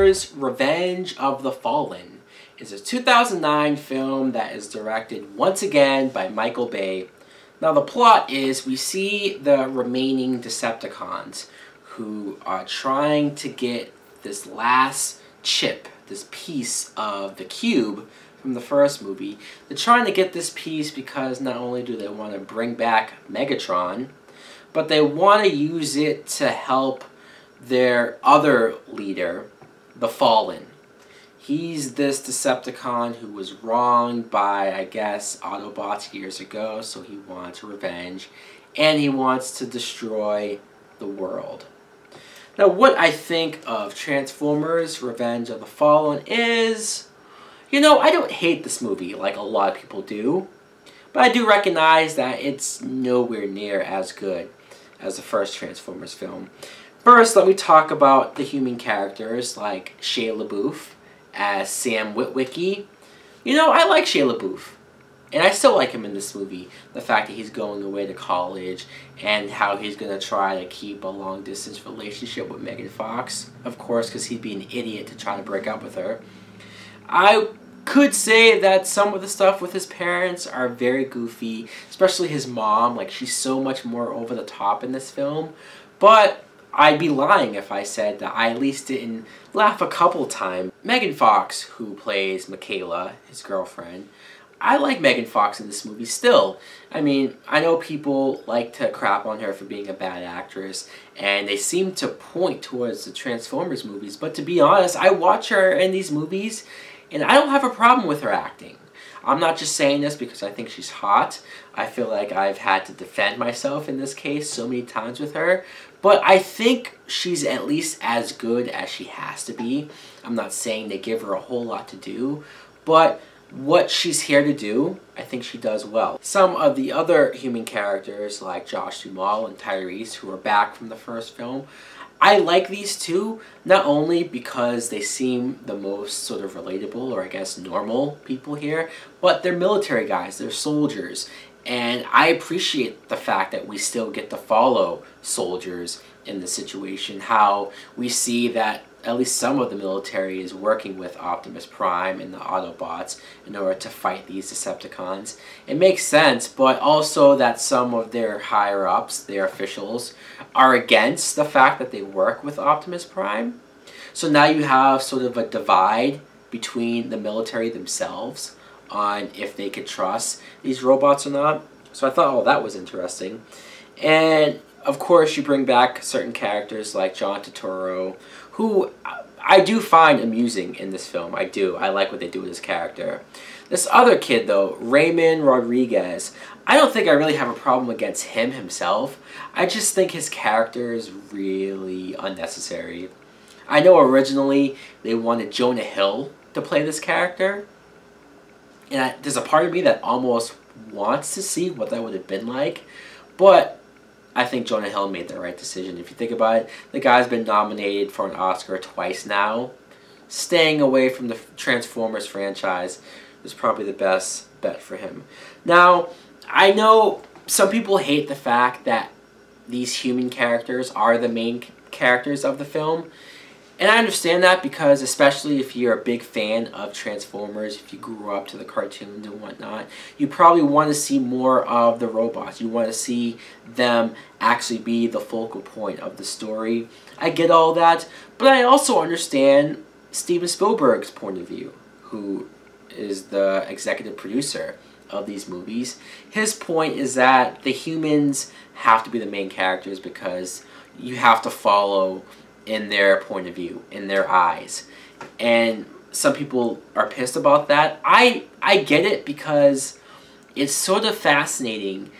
Transformers Revenge of the Fallen is a 2009 film that is directed once again by Michael Bay. Now the plot is we see the remaining Decepticons who are trying to get this last chip, this piece of the cube from the first movie. They're trying to get this piece because not only do they want to bring back Megatron, but they want to use it to help their other leader, the Fallen. He's this Decepticon who was wronged by, I guess, Autobots years ago, so he wants revenge, and he wants to destroy the world. Now, what I think of Transformers Revenge of the Fallen is, I don't hate this movie like a lot of people do, but I do recognize that it's nowhere near as good as the first Transformers film. First, let me talk about the human characters like Shia LaBeouf as Sam Witwicky. I like Shia LaBeouf, and I still like him in this movie. The fact that he's going away to college and how he's going to try to keep a long-distance relationship with Megan Fox, of course, because he'd be an idiot to try to break up with her. I could say that some of the stuff with his parents are very goofy, especially his mom. Like, she's so much more over the top in this film, but I'd be lying if I said that I at least didn't laugh a couple times. Megan Fox, who plays Michaela, his girlfriend, I like Megan Fox in this movie still. I mean, I know people like to crap on her for being a bad actress, and they seem to point towards the Transformers movies, but to be honest, I watch her in these movies, and I don't have a problem with her acting. I'm not just saying this because I think she's hot. I feel like I've had to defend myself in this case so many times with her. But I think she's at least as good as she has to be. I'm not saying they give her a whole lot to do, but what she's here to do, I think she does well. Some of the other human characters like Josh Duhamel and Tyrese, who are back from the first film, I like these two, not only because they seem the most sort of relatable, or I guess normal people here, but they're military guys, they're soldiers. And I appreciate the fact that we still get to follow soldiers in this situation, how we see that at least some of the military is working with Optimus Prime and the Autobots in order to fight these Decepticons. It makes sense, but also that some of their higher-ups, their officials, are against the fact that they work with Optimus Prime. So now you have sort of a divide between the military themselves on if they could trust these robots or not. So I thought, oh, that was interesting. And of course, you bring back certain characters like John Turturro, who I do find amusing in this film. I do. I like what they do with his character. This other kid, though, Raymond Rodriguez, I don't think I really have a problem against him himself. I just think his character is really unnecessary. I know originally they wanted Jonah Hill to play this character, and there's a part of me that almost wants to see what that would have been like, but I think Jonah Hill made the right decision. If you think about it, the guy's been nominated for an Oscar twice now. Staying away from the Transformers franchise is probably the best bet for him. Now, I know some people hate the fact that these human characters are the main characters of the film. And I understand that because, especially if you're a big fan of Transformers, if you grew up to the cartoons and whatnot, you probably want to see more of the robots. You want to see them actually be the focal point of the story. I get all that, but I also understand Steven Spielberg's point of view, who is the executive producer of these movies. His point is that the humans have to be the main characters because you have to follow in their point of view, in their eyes. And some people are pissed about that. I get it because it's sort of fascinating,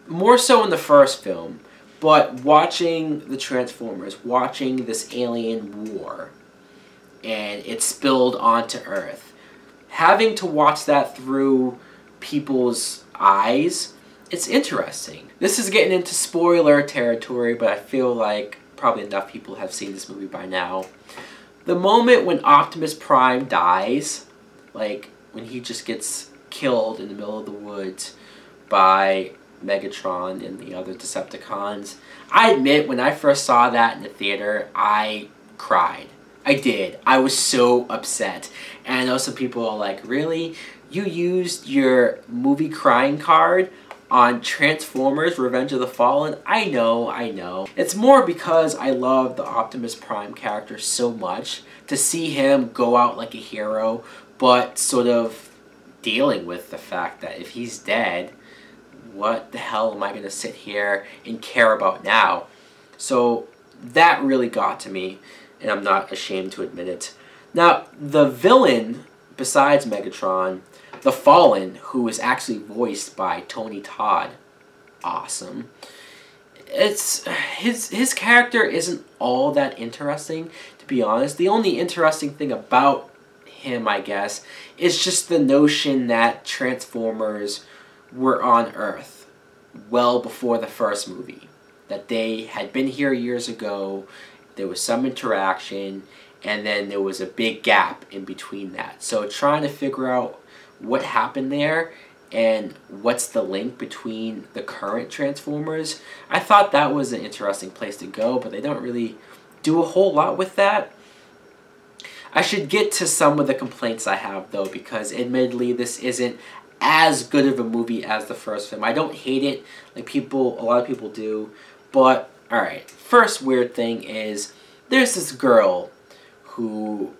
more so in the first film, but watching the Transformers, watching this alien war, and it spilled onto Earth. Having to watch that through people's eyes, it's interesting. This is getting into spoiler territory, but I feel like probably enough people have seen this movie by now. The moment when Optimus Prime dies, like when he just gets killed in the middle of the woods by Megatron and the other Decepticons, I admit when I first saw that in the theater, I cried. I did. I was so upset. And I know some people are like, really? You used your movie crying card on Transformers Revenge of the Fallen? I know, I know. It's more because I love the Optimus Prime character so much. To see him go out like a hero, but sort of dealing with the fact that if he's dead, what the hell am I going to sit here and care about now? So that really got to me, and I'm not ashamed to admit it. Now, the villain, besides Megatron, the Fallen, who is actually voiced by Tony Todd, awesome. It's his character isn't all that interesting, to be honest. The only interesting thing about him, I guess, is just the notion that Transformers were on Earth well before the first movie. That they had been here years ago, there was some interaction, and then there was a big gap in between that. So trying to figure out what happened there and what's the link between the current Transformers, I thought that was an interesting place to go, but they don't really do a whole lot with that. I should get to some of the complaints I have, though, because admittedly this isn't as good of a movie as the first film. I don't hate it like a lot of people do, but alright, first weird thing is there's this girl who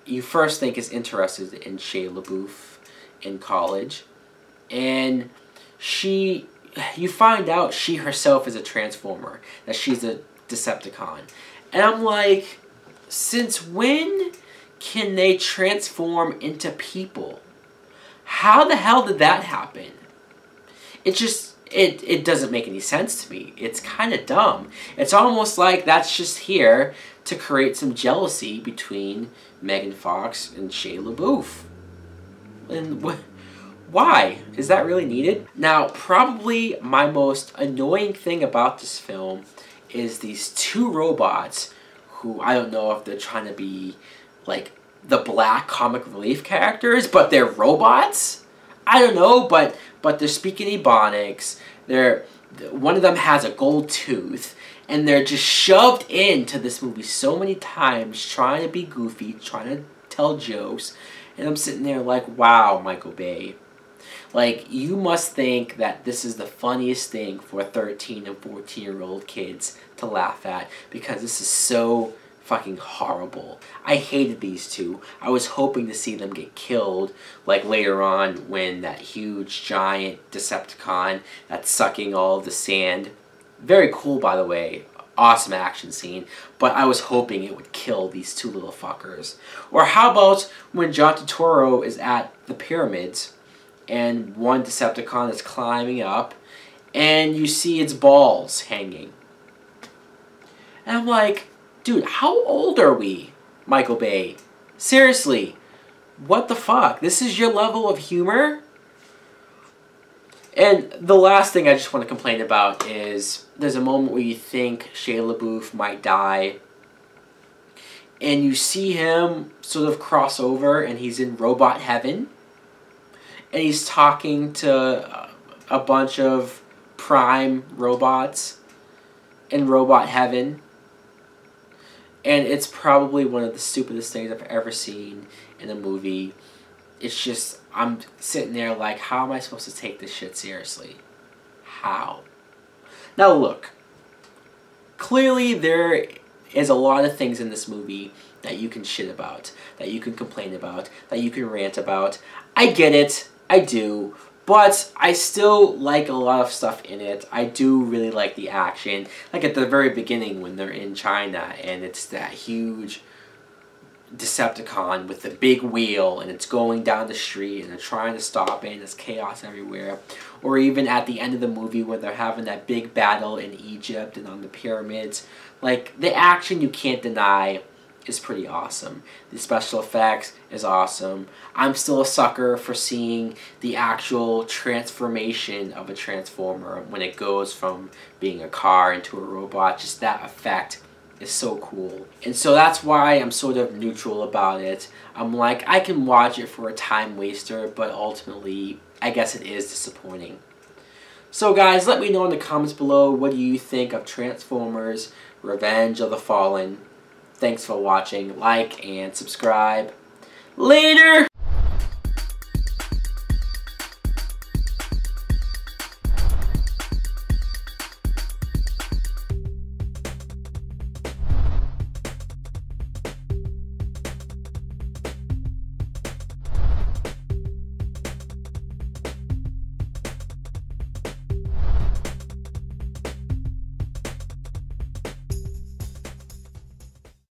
you first think is interested in Shia LaBeouf in college, and you find out she herself is a Transformer, that she's a Decepticon. And I'm like, since when can they transform into people? How the hell did that happen? It doesn't make any sense to me. It's kind of dumb. It's almost like that's just here to create some jealousy between Megan Fox and Shia LaBeouf. And why? Is that really needed? Now, probably my most annoying thing about this film is these two robots who, I don't know if they're trying to be like the black comic relief characters, but they're robots? I don't know, but they're speaking Ebonics. One of them has a gold tooth, and they're just shoved into this movie so many times, trying to be goofy, trying to tell jokes, and I'm sitting there like, wow, Michael Bay. Like, you must think that this is the funniest thing for 13 and 14-year-old kids to laugh at, because this is so fucking horrible. I hated these two. I was hoping to see them get killed, like later on when that huge giant Decepticon that's sucking all of the sand. Very cool, by the way. Awesome action scene. But I was hoping it would kill these two little fuckers. Or how about when John Turturro is at the pyramids and one Decepticon is climbing up and you see its balls hanging. And I'm like, dude, how old are we, Michael Bay? Seriously, what the fuck? This is your level of humor? And the last thing I just want to complain about is there's a moment where you think Shia LaBeouf might die, and you see him sort of cross over, and he's in robot heaven, and he's talking to a bunch of prime robots in robot heaven. And it's probably one of the stupidest things I've ever seen in a movie. It's just, I'm sitting there like, how am I supposed to take this shit seriously? How? Now look, clearly there is a lot of things in this movie that you can shit about, that you can complain about, that you can rant about. I get it, I do. But I still like a lot of stuff in it. I do really like the action. Like at the very beginning when they're in China and it's that huge Decepticon with the big wheel and it's going down the street and they're trying to stop it and there's chaos everywhere. Or even at the end of the movie when they're having that big battle in Egypt and on the pyramids. Like, the action you can't deny is pretty awesome. The special effects is awesome. I'm still a sucker for seeing the actual transformation of a Transformer when it goes from being a car into a robot. Just that effect is so cool. And so that's why I'm sort of neutral about it. I'm like, I can watch it for a time waster, but ultimately, I guess it is disappointing. So guys, let me know in the comments below, what do you think of Transformers Revenge of the Fallen? Thanks for watching. Like and subscribe. Later!